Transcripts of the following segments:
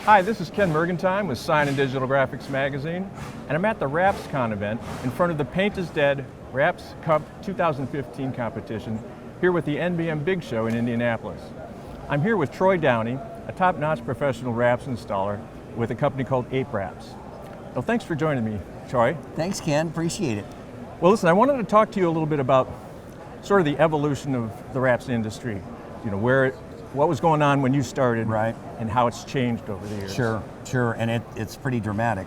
Hi, this is Ken Mergentime with Sign and Digital Graphics Magazine, and I'm at the RapsCon event in front of the Paint is Dead Raps Cup 2015 competition here with the NBM Big Show in Indianapolis. I'm here with Troy Downey, a top-notch professional Raps installer with a company called Ape Raps. Well, thanks for joining me, Troy. Thanks, Ken. Appreciate it. Well, listen, I wanted to talk to you a little bit about sort of the evolution of the Raps industry. You know, what was going on when you started, right, and how it's changed over the years. Sure, and it's pretty dramatic.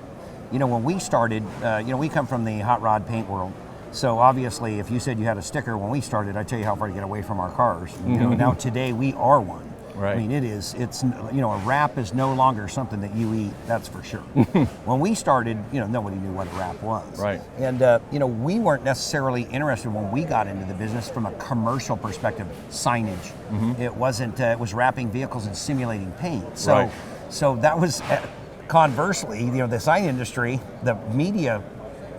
You know, when we started, we come from the hot rod paint world. So obviously, if you said you had a sticker when we started, I'd tell you how far to get away from our cars. You know, now today we are one. Right. I mean, a wrap is no longer something that you eat, that's for sure. When we started, nobody knew what a wrap was. Right. And, we weren't necessarily interested when we got into the business from a commercial perspective, signage. It wasn't, it was wrapping vehicles and simulating paint. So, so that was, conversely, the sign industry, the media,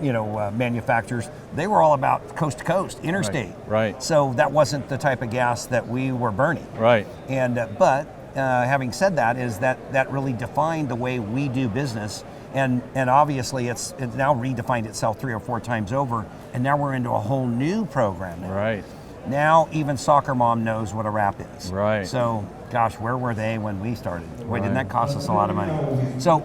manufacturers, they were all about coast to coast, interstate. Right. So that wasn't the type of gas that we were burning. Right. And but having said that, that really defined the way we do business, and obviously it's now redefined itself 3 or 4 times over, and now we're into a whole new program. Right. Now even soccer mom knows what a wrap is. Right. So, gosh, where were they when we started? Boy, didn't that cost us a lot of money. So,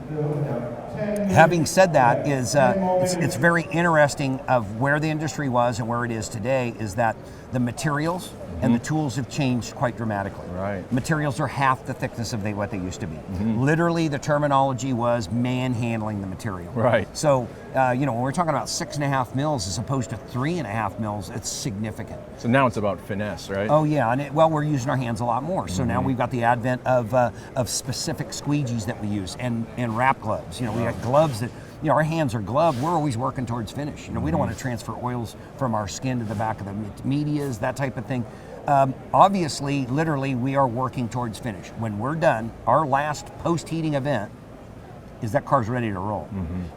having said that, it's very interesting of where the industry was and where it is today, is that the materials and the tools have changed quite dramatically. Right. Materials are half the thickness of what they used to be. Literally, the terminology was manhandling the material. Right. So, when we're talking about 6.5 mils as opposed to 3.5 mils, it's significant. So now it's about finesse, right? Oh yeah, and we're using our hands a lot more. So now we've got the advent of specific squeegees that we use, and wrap gloves. We got gloves that, our hands are gloved. We're always working towards finish. We don't want to transfer oils from our skin to the back of the medias, that type of thing. Obviously, literally, we are working towards finish. When we're done, our last post-heating event is that car's ready to roll.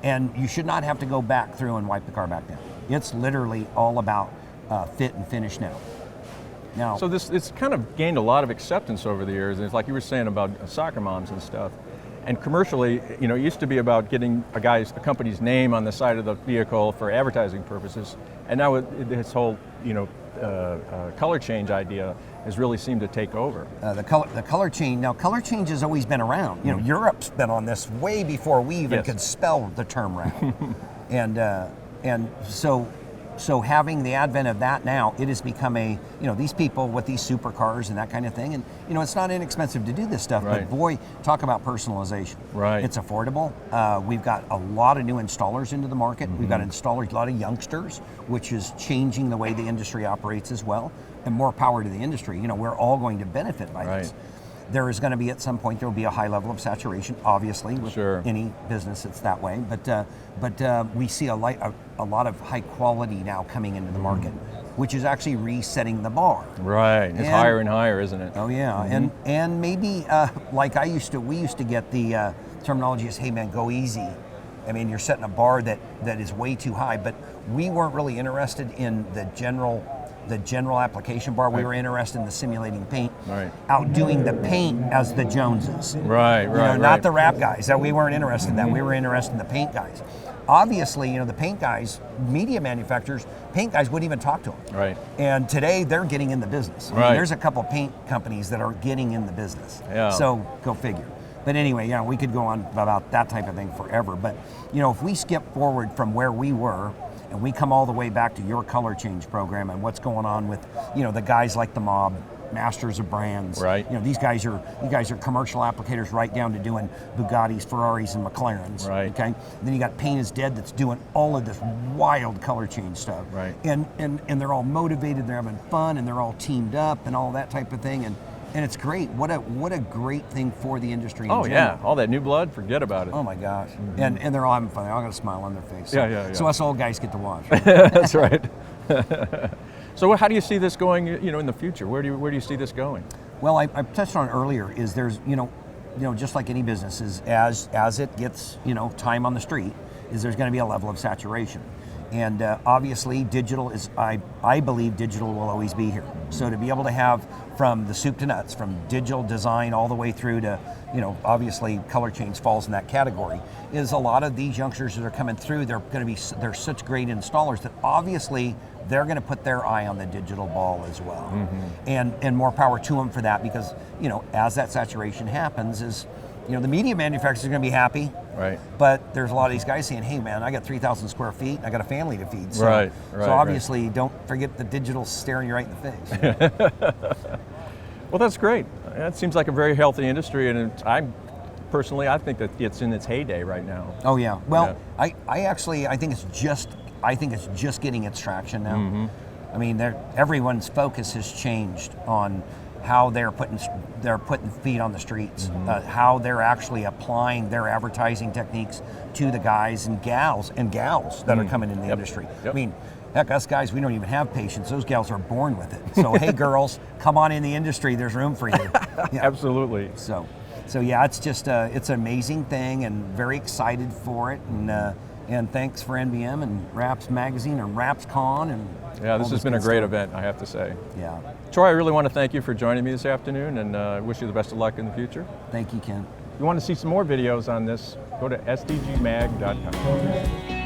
And you should not have to go back through and wipe the car back down. It's literally all about fit and finish now. So it's kind of gained a lot of acceptance over the years. And it's like you were saying about soccer moms and stuff. And commercially, it used to be about getting a company's name on the side of the vehicle for advertising purposes. And now this whole, color change idea has really seemed to take over. The color change. Now, color change has always been around. Europe's been on this way before we even could spell the term wrap. and so having the advent of that now, it has become these people with these supercars and that kind of thing, and it's not inexpensive to do this stuff, but boy, talk about personalization. Right. It's affordable. We've got a lot of new installers into the market. We've got installers, a lot of youngsters, which is changing the way the industry operates as well, and more power to the industry. We're all going to benefit by this. There is going to be, at some point, there will be a high level of saturation, obviously, with any business it's that way. But we see a lot of high quality now coming into the market, which is actually resetting the bar. Right, it's higher and higher, isn't it? Oh yeah, and maybe like we used to get the terminology is, hey man, go easy. I mean, you're setting a bar that is way too high, but we weren't really interested in the general application bar. We were interested in the simulating paint, outdoing the paint as the Joneses. Not the wrap guys. We weren't interested in that. We were interested in the paint guys. Obviously, the paint guys, media manufacturers, paint guys wouldn't even talk to them. Right. And today they're getting in the business. I mean, there's a couple paint companies that are getting in the business. Yeah. So go figure. But anyway, we could go on about that type of thing forever. But if we skip forward from where we were, and we come all the way back to your color change program and what's going on with, the guys like the mob, masters of brands. Right. You guys are commercial applicators right down to doing Bugattis, Ferraris, and McLarens. Right. Okay. And then you got Paint is Dead that's doing all of this wild color change stuff. Right. And they're all motivated, they're having fun, and they're all teamed up and all that type of thing. And it's great. What a great thing for the industry in general. Yeah, all that new blood, forget about it. Oh my gosh. And they're all having fun. They all got a smile on their face. Yeah. So us old guys get to watch. That's right. So how do you see this going, in the future? Where do you see this going? Well, I touched on it earlier, is there's, just like any business, is as it gets, time on the street, is there's going to be a level of saturation. And obviously, digital is, I believe digital will always be here. So to be able to have from the soup to nuts, from digital design all the way through to, obviously color change falls in that category, is a lot of these youngsters that are coming through, they're such great installers that obviously they're going to put their eye on the digital ball as well. And more power to them for that, because, as that saturation happens is, the media manufacturers are going to be happy, right? But there's a lot of these guys saying, hey man, I got 3,000 square feet, I got a family to feed. So, right. So obviously don't forget the digital staring you right in the face. Well, that's great. That seems like a very healthy industry, and I think that it's in its heyday right now. Oh yeah. Well, yeah. I think it's just getting its traction now. I mean, everyone's focus has changed on how they're putting feet on the streets, how they're actually applying their advertising techniques to the guys and gals that are coming in the industry. I mean, heck, us guys, we don't even have patience. Those gals are born with it. So hey, girls, come on in the industry. There's room for you. Yeah. Absolutely. So yeah, it's just it's an amazing thing, and very excited for it. And thanks for NBM and Wraps Magazine and Wraps Con. And yeah, this has been a great event, I have to say. Yeah. Troy, I really want to thank you for joining me this afternoon, and wish you the best of luck in the future. Thank you, Ken. If you want to see some more videos on this, go to sdgmag.com.